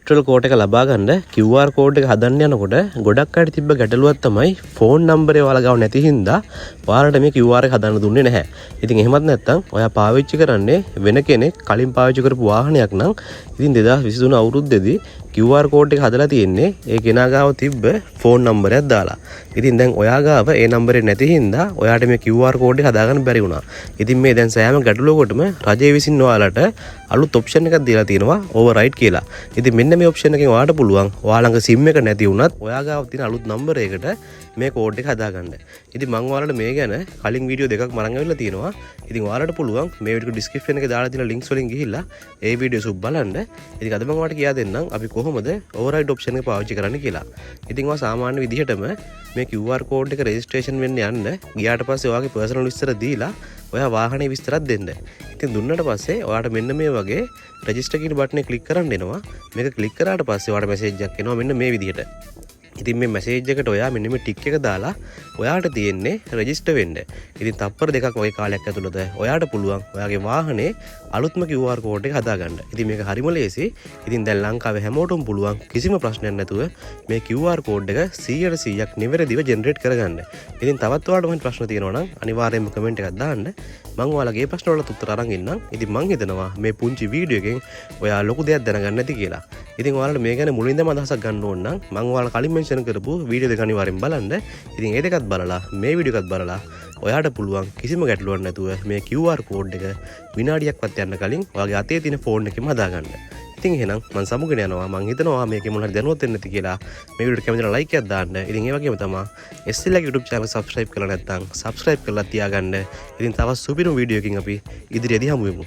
විස්ට්‍රල් code එක ලබා ගන්න QR කෝඩ් එක හදන්න යනකොට ගොඩක් අයට තිබ්බ ගැටලුවක් තමයි ෆෝන් නම්බරේ ඔයාලා ගාව නැති හින්දා ඔයාලට මේ QR එක හදන්න දුන්නේ නැහැ. ඉතින් එහෙමත් නැත්නම් ඔයා පාවිච්චි කරන්නේ වෙන කෙනෙක් කලින් පාවිච්චි කරපු වාහනයක් නම් ඉතින් 2023 අවුරුද්දේදී QR කෝඩ් එක හදලා තියෙන්නේ ඒ කෙනා ගාව තිබ්බ ෆෝන් නම්බරයක් දාලා. ඉතින් දැන් ඔයා ගාව ඒ නම්බරේ නැති හින්දා ඔයාට මේ QR කෝඩ් එක හදාගන්න බැරි වුණා. ඉතින් මේ දැන් සෑම ගැටලුවකටම රජය විසින් ඔයාලට අලුත් ඔප්ෂන් එකක් දීලා තියෙනවා ඕවර්රයිඩ් කියලා. ඉතින් මෙන්න මේ ඔප්ෂන් එකෙන් ඔයාලට පුළුවන් ඔයා ළඟ SIM එක නැති වුණත් ඔයා ගාව තියෙන අලුත් නම්බරයකට මේ කෝඩ් එක හදාගන්න. ඉතින් මම ඔයාලට මේ ගැන කලින් වීඩියෝ දෙකක් මරන් ඇවිල්ලා තියෙනවා. ඉතින් ඔයාලට පුළුවන් මේ වීඩියෝ ඩිස්ක්‍රිප්ෂන් එකේ දාලා තියෙන ලින්ක්ස් වලින් ගිහිල්ලා ඒ වීඩියෝ සුබ් බලන්න. ඉතින් අද මම ඔයාලට කියා දෙන්නම් අපි කොහොමද ඕවර්රයිඩ් ඔප්ෂන් එක පාවිච්චි කරන්න කියලා. ඉතින් ඔයා සාමාන්‍ය විදිහටම මේ QR කෝඩ් එක රෙජිස්ට්‍රේෂන් වෙන්න යන්න ගියාට පස්සේ ඔයාගේ පර්සනල් විස්තර දීලා ඔයා වාහනේ විස්තරත් දෙන්න. ඉතින් දුන්නාට පස්සේ ඔයාට මෙන්න මේ වගේ රෙජිස්ටර් කියන බටන් එක ක්ලික් කරන්න එනවා. මේක ක්ලික් කරාට පස්සේ ඔයාට මැසේජ් එකක් එනවා මෙන්න මේ විදිහට. ඉතින් මේ මැසේජ් එකට ඔයා මෙන්න මේ ටික් එක දාලා ඔයාට තියෙන්නේ රෙජිස්ටර් වෙන්න. ඉතින් තප්පර දෙකක් වගේ කාලයක් ඇතුළත ඔයාට පුළුවන් ඔයාගේ වාහනේ අලුත්ම QR කෝඩ් එක හදාගන්න. ඉතින් මේක හරිම ලේසි. ඉතින් දැන් ලංකාවේ හැමෝටම පුළුවන් කිසිම ප්‍රශ්නයක් නැතුව මේ QR කෝඩ් එක 100%ක් නිවැරදිව ජෙනරේට් කරගන්න. ඉතින් තවත් ඔයාලට මොකද ප්‍රශ්න තියෙනවා නම් අනිවාර්යයෙන්ම කමෙන්ට් එකක් දාන්න. මම ඔයාලගේ ප්‍රශ්න වලට උත්තර අරන් ඉන්නම්. ඉතින් මම හිතනවා මේ පුංචි වීඩියෝ එකෙන් ඔයා ලොකු දෙයක් දැනගන්න ඇති කියලා. ඉතින් ඔයාලට මේ ගැන මුලින්දම අදහසක් ගන්න ඕන නම් මම ඔයාලා කලින් මෙන්ෂන් කරපු වීඩියෝ දෙක අනිවාර්යෙන් බලන්න. ඉතින් ඒ දෙකත් බලලා මේ වීඩියෝ එකත් බලලා ඔයාට පුළුවන් කිසිම ගැටලුවක් නැතුව මේ QR කෝඩ් එක විනාඩියක්වත් යන්න කලින් ඔයාගේ අතේ තියෙන ෆෝන් එකෙම හදාගන්න. ඉතින් එහෙනම් මම සමුගෙන යනවා. මම හිතනවා මේකේ මොන හරි දැනුවත් වෙන්න ඇති කියලා. මේ වීඩියෝට කැමති නම් ලයික් එකක් දාන්න. ඉතින් ඒ වගේම තමයි SLගේ YouTube channel subscribe කරලා නැත්නම් subscribe කරලා තියාගන්න. ඉතින් තවත් සුපිරි වීඩියෝ එකකින් අපි ඉදිරියේදී හමු වෙමු.